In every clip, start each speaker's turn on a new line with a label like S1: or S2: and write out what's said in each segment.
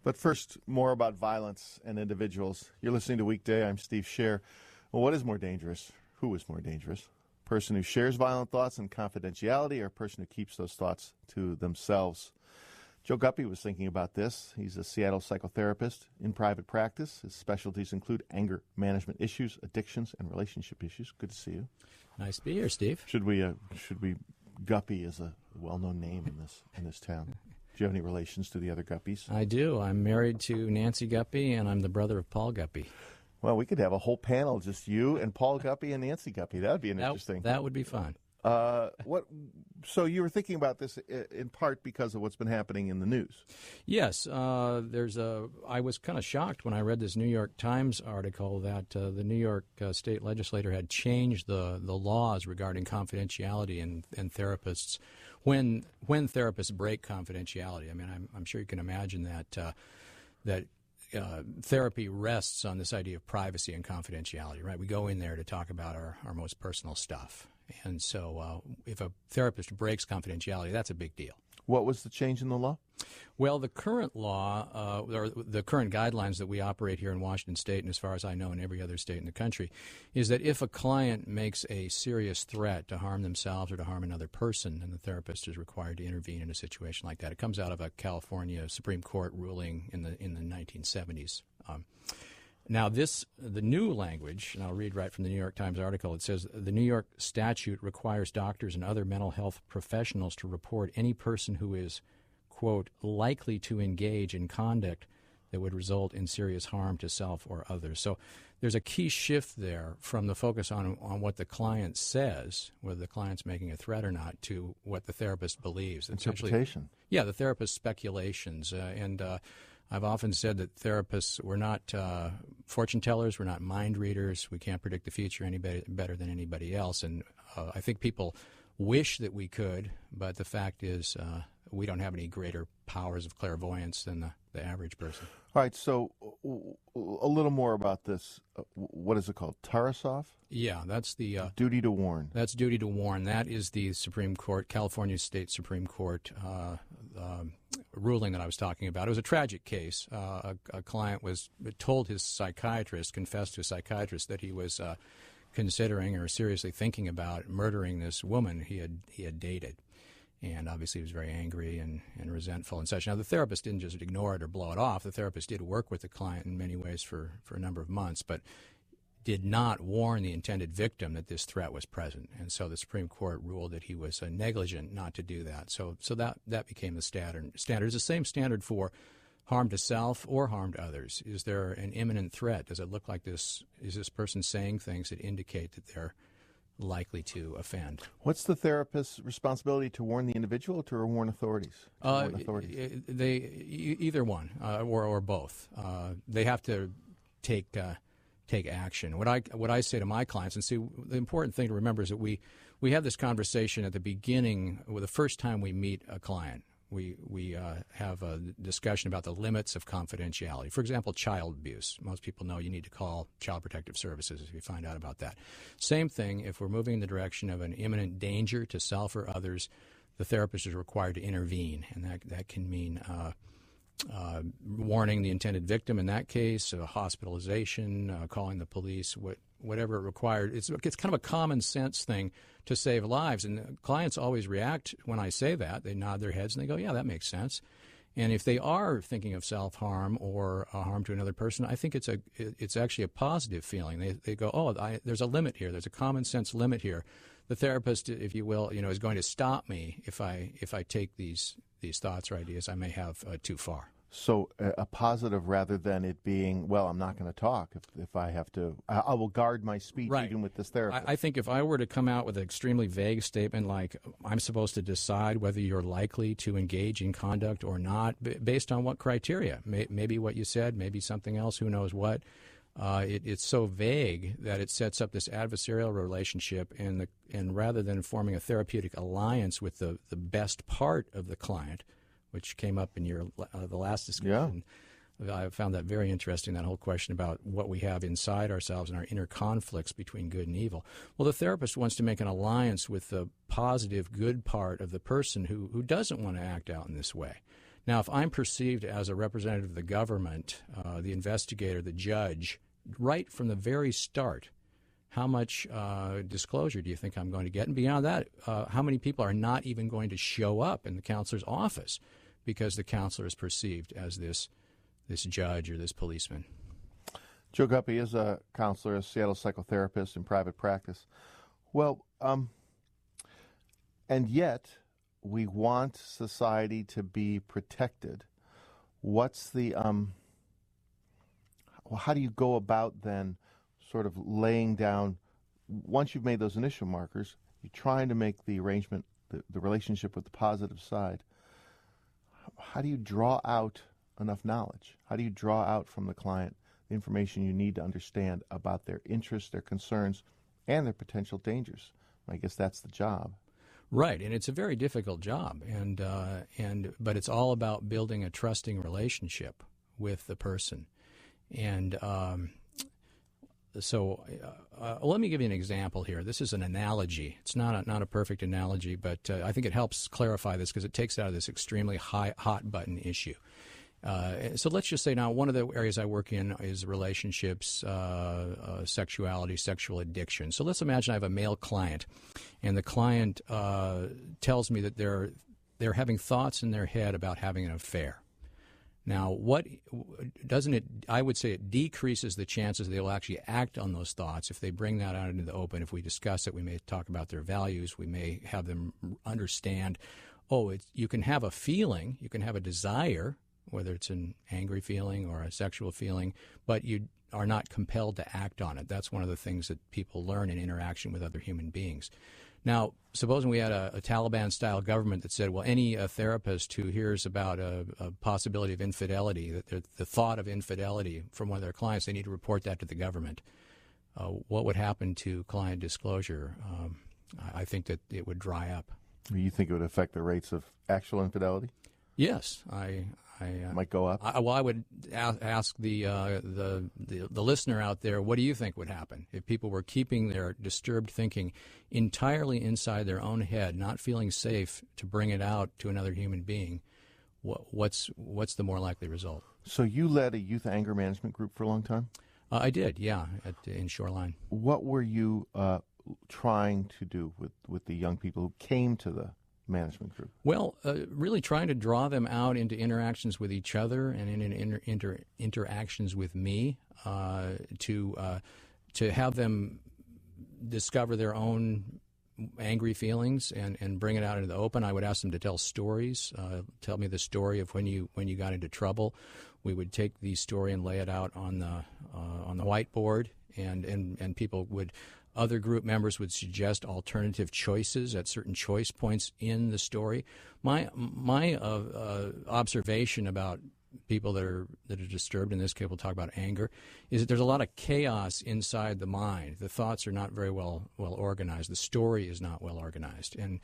S1: But first, more about violence and individuals. You're listening to Weekday. I'm Steve Scher. Well, what is more dangerous? Who is more dangerous? A person who shares violent thoughts in confidentiality or a person who keeps those thoughts to themselves? Joe Guppy was thinking about this. He's a Seattle psychotherapist in private practice. His specialties include anger management issues, addictions, and relationship issues. Good to see you.
S2: Nice to be here, Steve.
S1: Should we Guppy is a well-known name in this town. Do you have any relations to the other Guppies?
S2: I do. I'm married to Nancy Guppy, and I'm the brother of Paul Guppy.
S1: Well, we could have a whole panel, just you and Paul Guppy and Nancy Guppy. That would be interesting.
S2: That would be fun.
S1: So you were thinking about this in part because of what's been happening in the news.
S2: Yes. I was kind of shocked when I read this New York Times article that the New York state legislature had changed the laws regarding confidentiality and therapists when therapists break confidentiality. I mean, I'm sure you can imagine that therapy rests on this idea of privacy and confidentiality, right? We go in there to talk about our most personal stuff. And so if a therapist breaks confidentiality, that's a big deal.
S1: What was the change in the law?
S2: Well, the current law, or the current guidelines that we operate here in Washington State, and as far as I know in every other state in the country, is that if a client makes a serious threat to harm themselves or to harm another person, then the therapist is required to intervene in a situation like that. It comes out of a California Supreme Court ruling in the 1970s. Now, the new language, and I'll read right from the New York Times article, it says, the New York statute requires doctors and other mental health professionals to report any person who is, quote, likely to engage in conduct that would result in serious harm to self or others. So there's a key shift there from the focus on what the client says, whether the client's making a threat or not, to what the therapist believes.
S1: Interpretation.
S2: Yeah, the therapist's speculations. I've often said that therapists, we're not fortune tellers, we're not mind readers, we can't predict the future any better than anybody else. And I think people wish that we could, but the fact is we don't have any greater powers of clairvoyance than the average person.
S1: All right, so a little more about this. What is it called? Tarasov?
S2: Yeah, that's the
S1: duty to warn.
S2: That's duty to warn. That is the Supreme Court, California State Supreme Court ruling that I was talking about. It was a tragic case. A client was told his psychiatrist, confessed to a psychiatrist, that he was considering or seriously thinking about murdering this woman he had dated. And obviously he was very angry and resentful and such. Now, the therapist didn't just ignore it or blow it off. The therapist did work with the client in many ways for a number of months, but did not warn the intended victim that this threat was present. And so the Supreme Court ruled that he was negligent not to do that. So that became the standard. It's the same standard for harm to self or harm to others. Is there an imminent threat? Does it look like this? Is this person saying things that indicate that they're likely to offend?
S1: What's the therapist's responsibility, to warn the individual or to warn authorities?
S2: Either one or both. They have to take action. What I say to my clients, and see, the important thing to remember is that we have this conversation at the beginning, the first time we meet a client. We have a discussion about the limits of confidentiality. For example, child abuse. Most people know you need to call Child Protective Services if you find out about that. Same thing, if we're moving in the direction of an imminent danger to self or others, the therapist is required to intervene, and that can mean warning the intended victim in that case, hospitalization, calling the police, whatever it required. It's kind of a common sense thing to save lives. And clients always react when I say that. They nod their heads and they go, yeah, that makes sense. And if they are thinking of self-harm or harm to another person, I think it's actually a positive feeling. They go, oh, there's a limit here. There's a common sense limit here. The therapist, if you will, is going to stop me if I take these thoughts or ideas I may have too far.
S1: So a positive rather than it being, well, I'm not going to talk if I have to. I will guard my speech even with this therapist.
S2: I think if I were to come out with an extremely vague statement like, I'm supposed to decide whether you're likely to engage in conduct or not, based on what criteria? Maybe what you said, maybe something else, who knows what. It's so vague that it sets up this adversarial relationship, and rather than forming a therapeutic alliance with the best part of the client, which came up in the last discussion. Yeah. I found that very interesting, that whole question about what we have inside ourselves and our inner conflicts between good and evil. Well, the therapist wants to make an alliance with the positive, good part of the person who doesn't want to act out in this way. Now, if I'm perceived as a representative of the government, the investigator, the judge, right from the very start, how much disclosure do you think I'm going to get? And beyond that, how many people are not even going to show up in the counselor's office because the counselor is perceived as this judge or this policeman?
S1: Joe Guppy is a counselor, a Seattle psychotherapist in private practice. Well, and yet we want society to be protected. What's the how do you go about then sort of laying down, once you've made those initial markers, you're trying to make the arrangement, the relationship with the positive side. How do you draw out enough knowledge? How do you draw out from the client the information you need to understand about their interests, their concerns, and their potential dangers? I guess that's the job.
S2: Right, and it's a very difficult job, but it's all about building a trusting relationship with the person. And so let me give you an example here. This is an analogy. It's not a perfect analogy, but I think it helps clarify this because it takes out of this extremely hot button issue. So let's just say now one of the areas I work in is relationships, sexuality, sexual addiction. So let's imagine I have a male client, and the client tells me that they're having thoughts in their head about having an affair. Now, I would say it decreases the chances they will actually act on those thoughts if they bring that out into the open. If we discuss it, we may talk about their values. We may have them understand, you can have a feeling, you can have a desire, whether it's an angry feeling or a sexual feeling, but you are not compelled to act on it. That's one of the things that people learn in interaction with other human beings. Now, supposing we had a Taliban-style government that said, well, any therapist who hears about a possibility of infidelity, the thought of infidelity from one of their clients, they need to report that to the government. What would happen to client disclosure? I think that it would dry up.
S1: You think it would affect the rates of actual infidelity?
S2: Yes, I
S1: might go up.
S2: I would ask the listener out there, what do you think would happen if people were keeping their disturbed thinking entirely inside their own head, not feeling safe to bring it out to another human being? What's the more likely result?
S1: So you led a youth anger management group for a long time?
S2: I did, yeah, in Shoreline.
S1: What were you trying to do with the young people who came to the management group?
S2: Well, really trying to draw them out into interactions with each other and in interactions with me, to have them discover their own angry feelings and bring it out into the open. I would ask them to tell stories. Tell me the story of when you got into trouble. We would take the story and lay it out on the whiteboard, and people would. Other group members would suggest alternative choices at certain choice points in the story. My observation about people that are disturbed, in this case we'll talk about anger, is that there's a lot of chaos inside the mind. The thoughts are not very well organized. The story is not well organized. And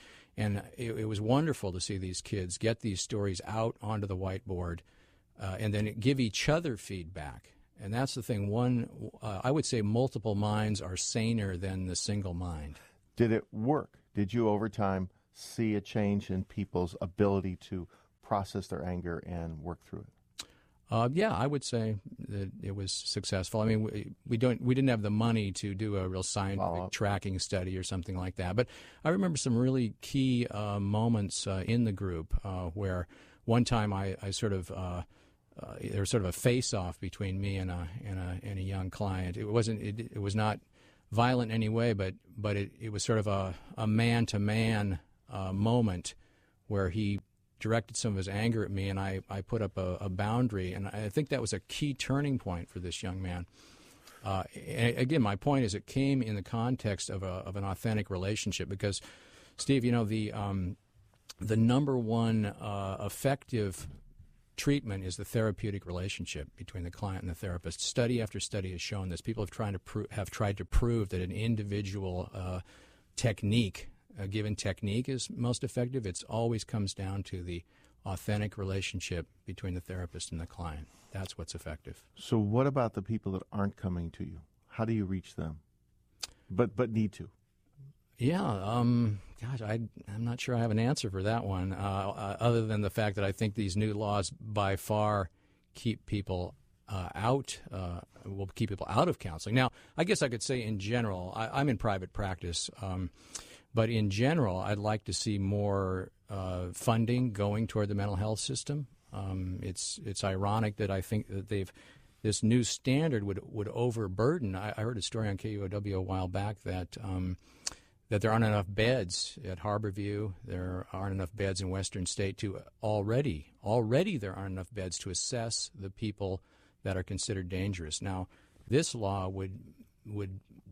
S2: it was wonderful to see these kids get these stories out onto the whiteboard and then give each other feedback. And that's the thing. I would say multiple minds are saner than the single mind.
S1: Did it work? Did you over time see a change in people's ability to process their anger and work through it?
S2: Yeah, I would say that it was successful. I mean, we didn't have the money to do a real scientific tracking study or something like that. But I remember some really key moments in the group where one time I sort of. There was sort of a face-off between me and a young client. It was not violent in any way, but it was sort of a man-to-man moment where he directed some of his anger at me, and I put up a boundary, and I think that was a key turning point for this young man. And again, my point is it came in the context of an authentic relationship because, Steve, the number one effective treatment is the therapeutic relationship between the client and the therapist. Study after study has shown this. People have tried to prove that an individual technique, a given technique, is most effective. It always comes down to the authentic relationship between the therapist and the client. That's what's effective.
S1: So what about the people that aren't coming to you? How do you reach them? But need to?
S2: Yeah, gosh, I'm not sure I have an answer for that one, other than the fact that I think these new laws by far keep people will keep people out of counseling. Now, I guess I could say in general, I'm in private practice, but in general, I'd like to see more funding going toward the mental health system. It's ironic that I think that this new standard would overburden. I heard a story on KUOW a while back that there aren't enough beds at Harborview. There aren't enough beds in Western State to already there aren't enough beds to assess the people that are considered dangerous. Now, this law would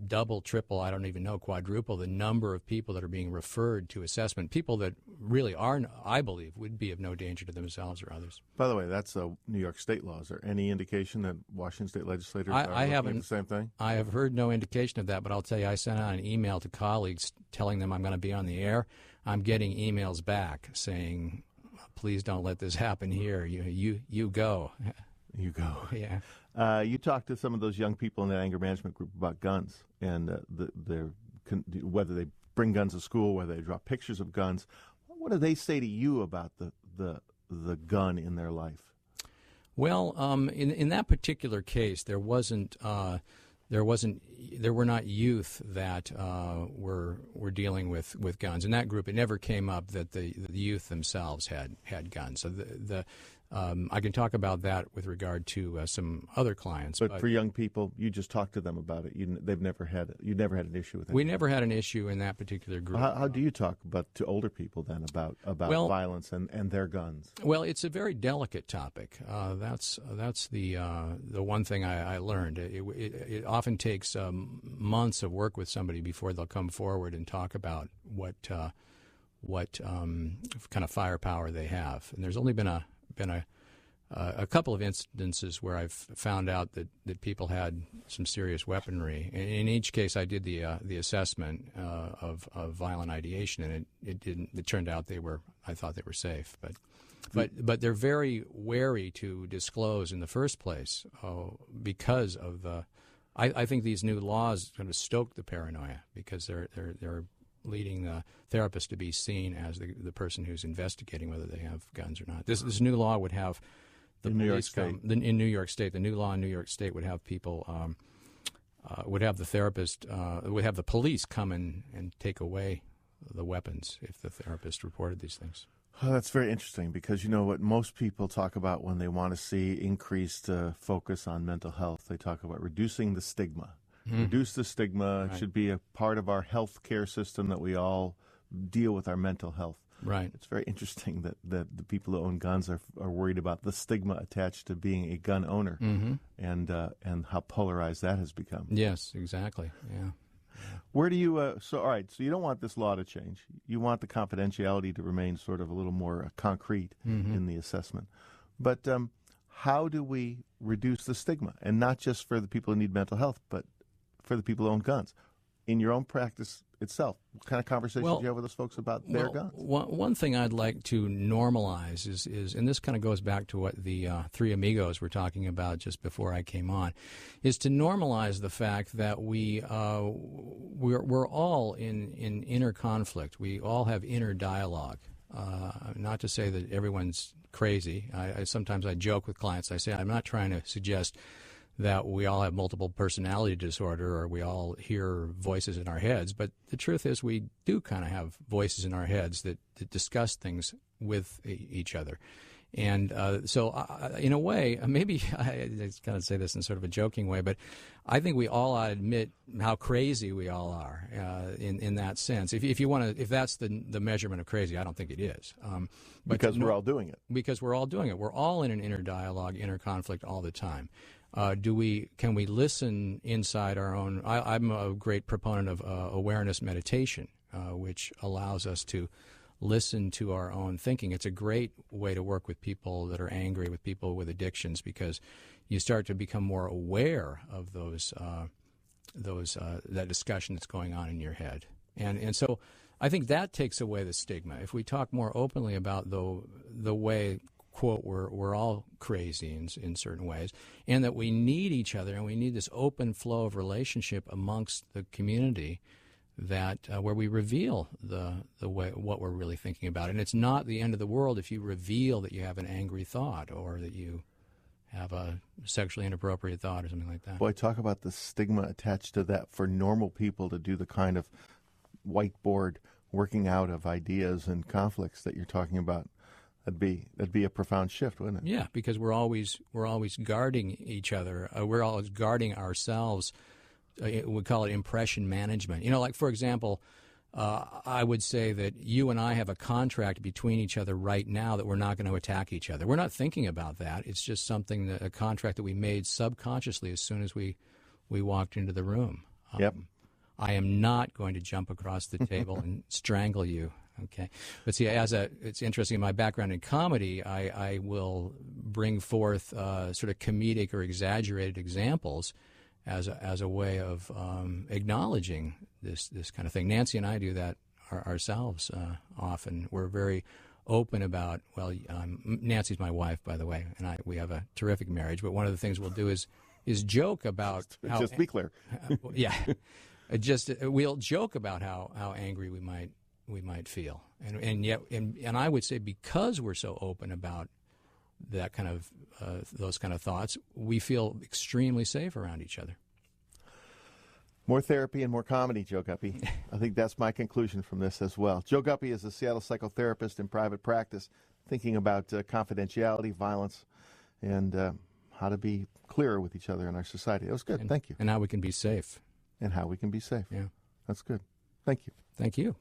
S2: double, triple, I don't even know, quadruple the number of people that are being referred to assessment, people that really are, I believe, would be of no danger to themselves or others.
S1: By the way, that's a New York State law. Is there any indication that Washington State legislators are
S2: I
S1: looking at the same thing?
S2: I have heard no indication of that, but I'll tell you, I sent out an email to colleagues telling them I'm going to be on the air. I'm getting emails back saying, please don't let this happen here. You go.
S1: You go.
S2: Yeah.
S1: You talked to some of those young people in the anger management group about guns and whether they bring guns to school, whether they draw pictures of guns. What do they say to you about the gun in their life?
S2: Well, in that particular case, there were not youth that were dealing with guns. In that group, it never came up that the youth themselves had guns. So I can talk about that with regard to some other clients.
S1: But for young people, you just talked to them about it. You never had an issue with it.
S2: We never had an issue in that particular group.
S1: How do you talk to older people then about violence and their guns?
S2: Well, it's a very delicate topic. That's the one thing I learned. It often takes months of work with somebody before they'll come forward and talk about what kind of firepower they have. And there's only been a couple of instances where I've found out that people had some serious weaponry. In each case, I did the assessment of violent ideation, and it turned out I thought they were safe, but they're very wary to disclose in the first place because of I think these new laws kind of stoke the paranoia because they're leading the therapist to be seen as the person who's investigating whether they have guns or not. This new law would have the police come in New York State. The new law in New York State would have people would have the therapist would have the police come and take away the weapons if the therapist reported these things.
S1: Oh, that's very interesting because you know what most people talk about when they want to see increased focus on mental health. They talk about reducing the stigma. Reduce the stigma. Right. Should be a part of our health care system that we all deal with our mental health.
S2: Right.
S1: It's very interesting that the people who own guns are worried about the stigma attached to being a gun owner and how polarized that has become.
S2: Yes, exactly. Yeah.
S1: Where do you so you don't want this law to change. You want the confidentiality to remain sort of a little more concrete in the assessment. But how do we reduce the stigma? And not just for the people who need mental health, but for the people who own guns. In your own practice itself, what kind of conversations do you have with those folks about their guns?
S2: One thing I'd like to normalize is, and this kind of goes back to what the three amigos were talking about just before I came on, is to normalize the fact that we're all in inner conflict. We all have inner dialogue. Not to say that everyone's crazy. Sometimes I joke with clients. I say I'm not trying to suggest that we all have multiple personality disorder or we all hear voices in our heads. But the truth is we do kind of have voices in our heads that discuss things with each other. And so in a way, maybe I kind of say this in sort of a joking way, but I think we all ought to admit how crazy we all are in that sense. If that's the measurement of crazy, I don't think it is.
S1: Because we're all doing it.
S2: Because we're all doing it. We're all in an inner dialogue, inner conflict all the time. Can we listen inside our own? I'm a great proponent of awareness meditation, which allows us to listen to our own thinking. It's a great way to work with people that are angry, with people with addictions, because you start to become more aware of that discussion that's going on in your head. And so I think that takes away the stigma. If we talk more openly about the way, quote, we're all crazy in certain ways, and that we need each other and we need this open flow of relationship amongst the community, that where we reveal the way what we're really thinking about. And it's not the end of the world if you reveal that you have an angry thought or that you have a sexually inappropriate thought or something like that.
S1: Boy, talk about the stigma attached to that for normal people to do the kind of whiteboard working out of ideas and conflicts that you're talking about. That'd be a profound shift, wouldn't it?
S2: Yeah, because we're always guarding each other. We're always guarding ourselves. We call it impression management. Like, for example, I would say that you and I have a contract between each other right now that we're not going to attack each other. We're not thinking about that. It's just a contract that we made subconsciously as soon as we walked into the room.
S1: Yep.
S2: I am not going to jump across the table and strangle you. Okay. But see, it's interesting, in my background in comedy, I will bring forth sort of comedic or exaggerated examples as a way of acknowledging this kind of thing. Nancy and I do that ourselves often. We're very open about, Nancy's my wife, by the way, and we have a terrific marriage, but one of the things we'll do is joke about how...
S1: Just be clear.
S2: Yeah. We'll joke about how angry we might feel. And yet I would say, because we're so open about that kind of those kind of thoughts, we feel extremely safe around each other.
S1: More therapy and more comedy, Joe Guppy. I think that's my conclusion from this as well. Joe Guppy is a Seattle psychotherapist in private practice, thinking about confidentiality, violence, and how to be clearer with each other in our society. It was good. Thank you.
S2: And how we can be safe.
S1: And how we can be safe.
S2: Yeah.
S1: That's good. Thank you.
S2: Thank you.